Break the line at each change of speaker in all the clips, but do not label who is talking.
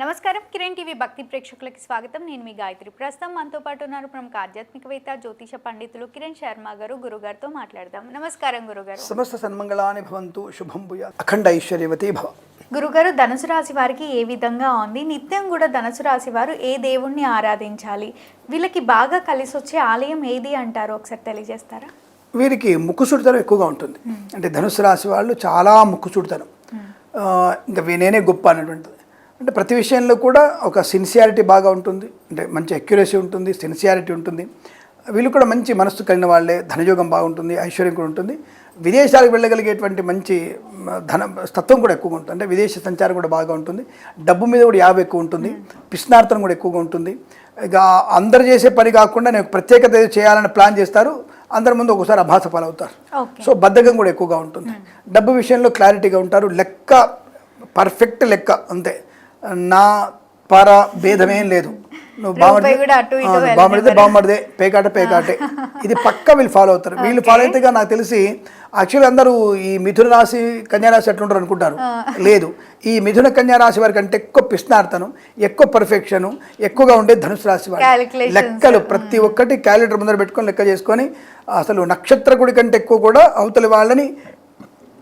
నమస్కారం కిరణ్ టీవీ భక్తి ప్రేక్షకులకి స్వాగతం. నేను మీ గాయత్రి. ప్రస్తుతం మనతో పాటు ఉన్నారు ప్రముఖ ఆధ్యాత్మికవేత్త జ్యోతిష పండితులు కిరణ్ శర్మ గారు. గురుగారితో మాట్లాడదాం. నమస్కారం గురుగారు.
సమస్త సన్మంగళాని భవంతు, శుభం భూయాత్, అఖండ ఐశ్వర్యవతి భవ.
గురుగారు, ధనుసు రాశి వారికి ఏ విధంగా ఉంది? నిత్యం కూడా ధనుసు రాశి వారు ఏ దేవుణ్ణి ఆరాధించాలి? వీళ్ళకి బాగా కలిసి వచ్చే ఆలయం ఏది అంటారు, ఒకసారి తెలియజేస్తారా?
వీరికి ముక్కుసుడితనం ఎక్కువగా ఉంటుంది. అంటే ధనుసు రాశి వాళ్ళు చాలా ముక్కుసుడితనం, ఇంకా నేనే గొప్ప అనేటువంటిది. అంటే ప్రతి విషయంలో కూడా ఒక సిన్సియారిటీ బాగా ఉంటుంది, అంటే మంచి అక్యురసీ ఉంటుంది, సిన్సియారిటీ ఉంటుంది. వీళ్ళు కూడా మంచి మనస్సు కలిగిన వాళ్ళే. ధనయోగం బాగుంటుంది, ఐశ్వర్యం కూడా ఉంటుంది. విదేశాలకు వెళ్ళగలిగేటువంటి మంచి తత్వం కూడా ఎక్కువగా ఉంటుంది. అంటే విదేశీ సంచారం కూడా బాగా ఉంటుంది. డబ్బు మీద కూడా యాభై ఎక్కువ ఉంటుంది. పిస్నార్థం కూడా ఎక్కువగా ఉంటుంది. ఇక అందరు చేసే పని కాకుండా నేను ప్రత్యేకత చేయాలని ప్లాన్ చేస్తారు. అందరి ముందు ఒకసారి అభాస పాలవుతారు. సో బద్ధకం కూడా ఎక్కువగా ఉంటుంది. డబ్బు విషయంలో క్లారిటీగా ఉంటారు. లెక్క పర్ఫెక్ట్ లెక్క, అంతే. నా పర భేదమేం లేదు. నువ్వు బాగుమడితే పేకాటే ఇది పక్క వీళ్ళు ఫాలో అవుతారు. వీళ్ళు ఫాలో అయితేగా నాకు తెలిసి యాక్చువల్లీ అందరూ ఈ మిథున రాశి కన్యారాశి ఎట్లుంటారు అనుకుంటారు. లేదు, ఈ మిథున కన్యారాశి వారికి అంటే ఎక్కువ పిస్నార్థనం, ఎక్కువ పర్ఫెక్షను ఎక్కువగా ఉండే ధనుసు రాశి వారు. లెక్కలు ప్రతి ఒక్కటి క్యాలెండర్ ముందర పెట్టుకొని లెక్క చేసుకొని అసలు నక్షత్ర గుడి కంటే ఎక్కువ కూడా అవతలి వాళ్ళని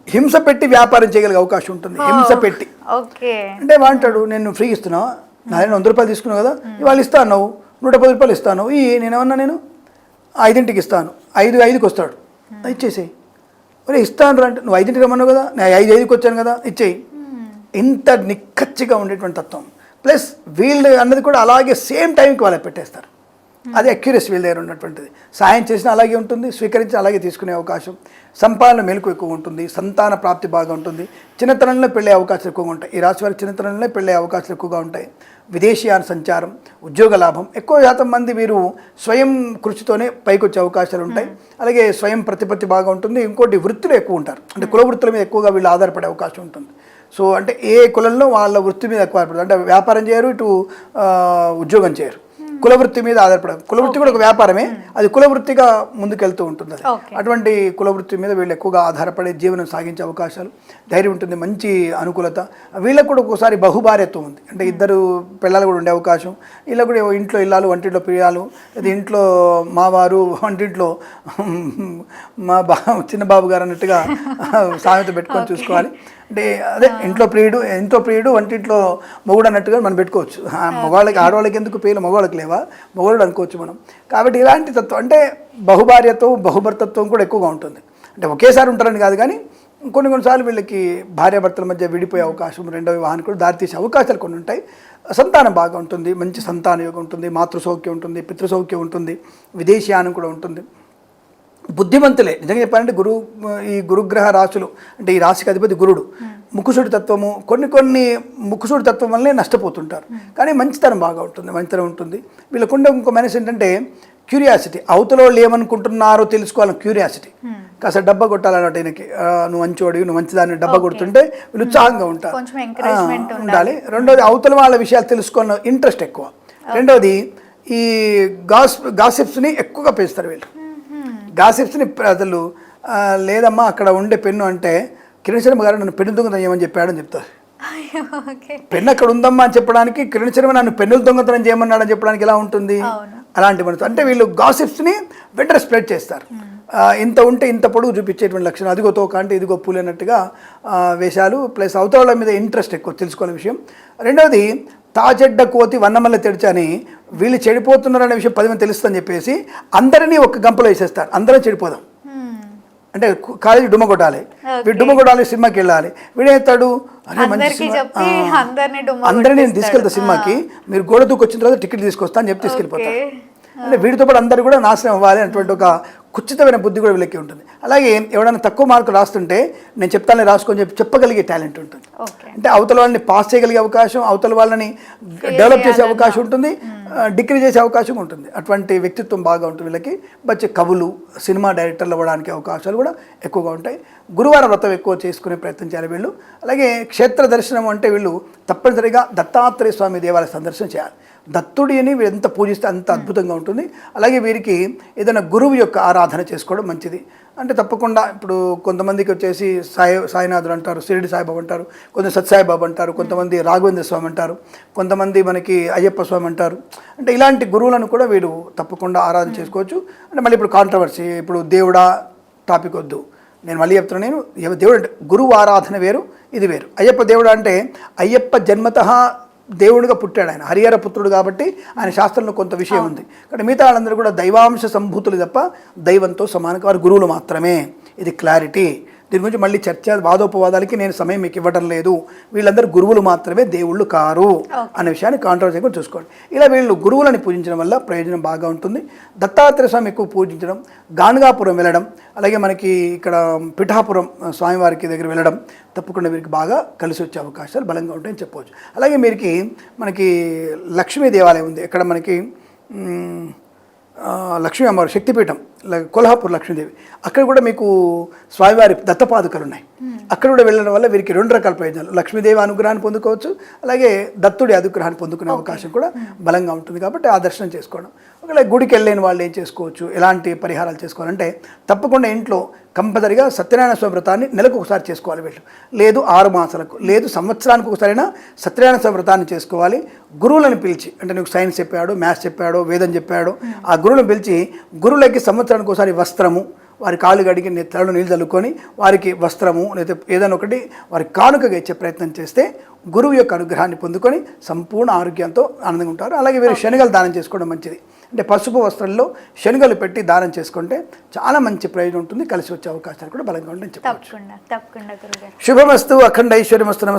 హింస పెట్టి వ్యాపారం చేయగలిగే అవకాశం ఉంటుంది. హింస పెట్టి అంటే వాంటాడు, నేను ఫ్రీ ఇస్తున్నావు, నాదేనా 100 రూపాయలు తీసుకున్నావు కదా, ఇవాళ ఇస్తాను, నువ్వు 110 రూపాయలు ఇస్తాను, నేనేమన్నా నేను 5ంటికి ఇస్తాను, 5కి వస్తాడు, ఇచ్చేసేయి. ఒరే ఇస్తాను అంటే నువ్వు 5ంటికి రమ్మన్నావు కదా, నేను 5కి వచ్చాను కదా, ఇచ్చేయి. ఇంత నిక్కచ్చిగా ఉండేటువంటి తత్వం. ప్లస్ వీళ్ళు అన్నది కూడా అలాగే సేమ్ టైంకి వాళ్ళకి పెట్టేస్తారు. అది అక్యురసీ వీళ్ళ దగ్గర ఉన్నటువంటిది. సాయం చేసినా అలాగే ఉంటుంది, స్వీకరించి అలాగే తీసుకునే అవకాశం. సంపాదన మెలకు ఎక్కువ ఉంటుంది. సంతాన ప్రాప్తి బాగా ఉంటుంది. చిన్నతనంలో పెళ్ళే అవకాశాలు ఎక్కువగా ఉంటాయి. ఈ రాశి వారికి చిన్నతనంలో పెళ్ళే అవకాశాలు ఎక్కువగా ఉంటాయి. విదేశీయాన సంచారం, ఉద్యోగ లాభం. ఎక్కువ శాతం మంది వీరు స్వయం కృషితోనే పైకి వచ్చే అవకాశాలు ఉంటాయి. అలాగే స్వయం ప్రతిపత్తి బాగా ఉంటుంది. ఇంకోటి వృత్తులు ఎక్కువ ఉంటారు. అంటే కుల వృత్తుల మీద ఎక్కువగా వీళ్ళు ఆధారపడే అవకాశం ఉంటుంది. సో అంటే ఏ కులంలో వాళ్ళ వృత్తి మీద ఎక్కువ ఆధారపడతారు. అంటే వ్యాపారం చేయరు, ఇటు ఉద్యోగం చేయరు, కులవృత్తి మీద ఆధారపడదు. కులవృత్తి కూడా ఒక వ్యాపారమే, అది కులవృత్తిగా ముందుకెళ్తూ ఉంటుంది. అది అటువంటి కులవృత్తి మీద వీళ్ళు ఎక్కువగా ఆధారపడే జీవనం సాగించే అవకాశాలు, ధైర్యం ఉంటుంది, మంచి అనుకూలత. వీళ్ళకు కూడా ఒక్కోసారి బహుభార్యత్వం ఉంది. అంటే ఇద్దరు పిల్లలు కూడా ఉండే అవకాశం. వీళ్ళకు కూడా ఇంట్లో ఇల్లాలు, వంటింట్లో ప్రియాలు, ఇది ఇంట్లో మావారు, వంటింట్లో మా చిన్న బాబు గారు అన్నట్టుగా సామెత పెట్టుకొని చూసుకోవాలి. అంటే అదే ఇంట్లో ప్రియుడు వంటింట్లో మొగుడు అన్నట్టుగా మనం పెట్టుకోవచ్చు. మగవాళ్ళకి ఆడవాళ్ళకి ఎందుకు పేర్లు మగవాళ్ళకి లేవా, మొగుడు అనుకోవచ్చు మనం. కాబట్టి ఇలాంటి తత్వం అంటే బహుభార్యత్వం, బహుభర్తత్వం కూడా ఎక్కువగా ఉంటుంది. అంటే ఒకేసారి ఉంటారని కాదు, కానీ కొన్నిసార్లు వీళ్ళకి భార్యాభర్తల మధ్య విడిపోయే అవకాశం, రెండో వివాహానికి కూడా దారితీసే అవకాశాలు కొన్ని ఉంటాయి. సంతానం బాగా ఉంటుంది, మంచి సంతాన యోగం ఉంటుంది, మాతృసౌఖ్యం ఉంటుంది, పితృసౌఖ్యం ఉంటుంది, విదేశీయానం కూడా ఉంటుంది. బుద్ధిమంతులే నిజంగా చెప్పాలంటే ఈ గురుగ్రహ రాశులు, అంటే ఈ రాశికి అధిపతి గురుడు. ముక్కుసుడి తత్వము, కొన్ని ముక్కుసుడి తత్వం వల్లనే నష్టపోతుంటారు. కానీ మంచితనం బాగా ఉంటుంది, మంచితనం ఉంటుంది. వీళ్ళకుండా ఇంకో మైనస్ ఏంటంటే క్యూరియాసిటీ. అవతల వాళ్ళు ఏమనుకుంటున్నారో తెలుసుకోవాలని క్యూరియాసిటీ. కాస్త డబ్బా కొట్టాలన్నట్టు ఈయనకి, నువ్వు మంచివాడివి, నువ్వు మంచిదాన్ని డబ్బా కొడుతుంటే వీళ్ళు ఉత్సాహంగా ఉంటారు, ఉండాలి. రెండోది అవతల వాళ్ళ విషయాలు తెలుసుకోవాలని ఇంట్రెస్ట్ ఎక్కువ. రెండోది ఈ గాసిప్స్ని ఎక్కువగా పెంచుతారు వీళ్ళు. గాసిప్స్ని అసలు లేదమ్మా అక్కడ ఉండే పెన్ను అంటే, కిరణ్ శర్మ గారు నన్ను పెన్ను దొంగతనం చేయమని చెప్పాడని చెప్తారు. పెన్ను అక్కడ ఉందమ్మా అని చెప్పడానికి, కిరణ్ శర్మ నన్ను పెన్నులు దొంగతనం చేయమన్నాడని చెప్పడానికి ఎలా ఉంటుంది? అలాంటి మనతో అంటే వీళ్ళు గాసిప్స్ని వెంటనే స్ప్రెడ్ చేస్తారు. ఇంత ఉంటే ఇంత పొడుగు చూపించేటువంటి లక్షణం, అదిగో తోక అంటే ఇదిగో పూలు అన్నట్టుగా వేషాలు. ప్లస్ అవతల మీద ఇంట్రెస్ట్ ఎక్కువ తెలుసుకోవాల విషయం. రెండవది తాచెడ్డ కోతి వన్నమల్ల తెడిచని, వీళ్ళు చెడిపోతున్నారనే విషయం 10 మంది తెలుస్తుందని చెప్పేసి అందరినీ ఒక గంపలో వేసేస్తారు. అందరం చెడిపోదాం అంటే కాలేజీ డుమ్మ కొట్టాలి, వీడు డుమ్మ కొట్టాలి, సినిమాకి వెళ్ళాలి. వీడేస్తాడు, అరే మంచి సినిమా, అందరినీ నేను తీసుకెళ్తా సినిమాకి, మీరు గోడ దూకి వచ్చిన తర్వాత టికెట్ తీసుకొస్తా అని చెప్పి తీసుకెళ్ళిపోతారు. అంటే వీటితో పాటు అందరూ కూడా నాశనం అవ్వాలి అటువంటి ఒక కుచితమైన బుద్ధి కూడా వీళ్ళకి ఉంటుంది. అలాగే ఎవరైనా తక్కువ మార్కులు రాస్తుంటే నేను చెప్తానే రాసుకొని చెప్పగలిగే టాలెంట్ ఉంటుంది. అంటే అవతల వాళ్ళని పాస్ చేయగలిగే అవకాశం, అవతల వాళ్ళని డెవలప్ చేసే అవకాశం ఉంటుంది, డిగ్రీ చేసే అవకాశం ఉంటుంది. అటువంటి వ్యక్తిత్వం బాగా ఉంటుంది వీళ్ళకి. మంచి కవులు, సినిమా డైరెక్టర్లు అవ్వడానికి అవకాశాలు కూడా ఎక్కువగా ఉంటాయి. గురువార వ్రతం ఎక్కువ చేసుకునే ప్రయత్నం చేయాలి వీళ్ళు. అలాగే క్షేత్ర దర్శనం అంటే వీళ్ళు తప్పనిసరిగా దత్తాత్రేయ స్వామి దేవాలయ సందర్శనం చేయాలి. దత్తుడిని వీరు ఎంత పూజిస్తే అంత అద్భుతంగా ఉంటుంది. అలాగే వీరికి ఏదైనా గురువు యొక్క ఆరాధన చేసుకోవడం మంచిది. అంటే తప్పకుండా ఇప్పుడు కొంతమందికి వచ్చేసి సాయినాథులు అంటారు, షిరిడి సాయిబాబా అంటారు, కొంచెం సత్యసాయిబాబా అంటారు, కొంతమంది రాఘవేంద్ర స్వామి అంటారు, కొంతమంది మనకి అయ్యప్ప స్వామి అంటారు. అంటే ఇలాంటి గురువులను కూడా వీరు తప్పకుండా ఆరాధన చేసుకోవచ్చు. అంటే మళ్ళీ ఇప్పుడు కాంట్రవర్సీ, ఇప్పుడు దేవుడా టాపిక్ వద్దు, నేను మళ్ళీ చెప్తున్నాను. నేను దేవుడు అంటే గురువు ఆరాధన వేరు, ఇది వేరు. అయ్యప్ప దేవుడు అంటే అయ్యప్ప జన్మతః దేవుడిగా పుట్టాడు, ఆయన హరిహర పుత్రుడు కాబట్టి ఆయన శాస్త్రంలో కొంత విషయం ఉంది. కానీ మిగతా వాళ్ళందరూ కూడా దైవాంశ సంభూతులు తప్ప దైవంతో సమానంగా వారు గురువులు మాత్రమే. ఇది క్లారిటీ. దీని గురించి మళ్ళీ చర్చ వాదోపవాదాలకి నేను సమయం మీకు ఇవ్వడం లేదు. వీళ్ళందరూ గురువులు మాత్రమే, దేవుళ్ళు కారు అనే విషయాన్ని కాంట్రవర్సీ కూడా చూసుకోండి. ఇలా వీళ్ళు గురువులని పూజించడం వల్ల ప్రయోజనం బాగా ఉంటుంది. దత్తాత్రేయ స్వామి ఎక్కువ పూజించడం, గాణగాపురం వెళ్ళడం, అలాగే మనకి ఇక్కడ పిఠాపురం స్వామివారికి దగ్గర వెళ్ళడం తప్పకుండా వీరికి బాగా కలిసి వచ్చే అవకాశాలు బలంగా ఉంటాయని చెప్పవచ్చు. అలాగే మనకి లక్ష్మీ దేవాలయం ఉంది. ఇక్కడ మనకి లక్ష్మీ అమ్మవారు శక్తిపీఠం, కొల్హాపూర్ లక్ష్మీదేవి, అక్కడ కూడా మీకు స్వామివారి దత్తపాదుకలు ఉన్నాయి. అక్కడ కూడా వెళ్ళడం వల్ల వీరికి 2 రకాల ప్రయోజనాలు, లక్ష్మీదేవి అనుగ్రహాన్ని పొందుకోవచ్చు, అలాగే దత్తుడి అనుగ్రహాన్ని పొందుకునే అవకాశం కూడా బలంగా ఉంటుంది. కాబట్టి ఆ దర్శనం చేసుకోవడం. ఒకవేళ గుడికి వెళ్ళలేని వాళ్ళు ఏం చేసుకోవచ్చు, ఎలాంటి పరిహారాలు చేసుకోవాలంటే తప్పకుండా ఇంట్లో కంపల్సరిగా సత్యనారాయణ స్వామి వ్రతాన్ని నెలకు ఒకసారి చేసుకోవాలి వీళ్ళు, లేదు 6 మాసాలకు, లేదు సంవత్సరానికి ఒకసారైనా సత్యనారాయణ స్వామి వ్రతాన్ని చేసుకోవాలి. గురువులను పిలిచి, అంటే నీకు సైన్స్ చెప్పాడు, మ్యాథ్స్ చెప్పాడు, వేదం చెప్పాడు, ఆ గురువులను పిలిచి గురువులకి సంవత్సరానికి ఒకసారి వస్త్రము, వారి కాళ్ళు కడిగి తలలో నీళ్ళు చల్లుకొని వారికి వస్త్రము లేదా ఏదైనా ఒకటి వారి కానుకగా ఇచ్చే ప్రయత్నం చేస్తే గురువు యొక్క అనుగ్రహాన్ని పొందుకొని సంపూర్ణ ఆరోగ్యంతో ఆనందంగా ఉంటారు. అలాగే వీరు శనగలు దానం చేసుకోవడం మంచిది. అంటే పసుపు వస్త్రంలో శనగలు పెట్టి దానం చేసుకుంటే చాలా మంచి ప్రయోజనం ఉంటుంది, కలిసి వచ్చే అవకాశాలు కూడా బలంగా ఉంటాయని చెప్పవచ్చు.
తప్పకుండా గురుగారు.
శుభమస్తు, అఖండ ఐశ్వర్యమస్తు.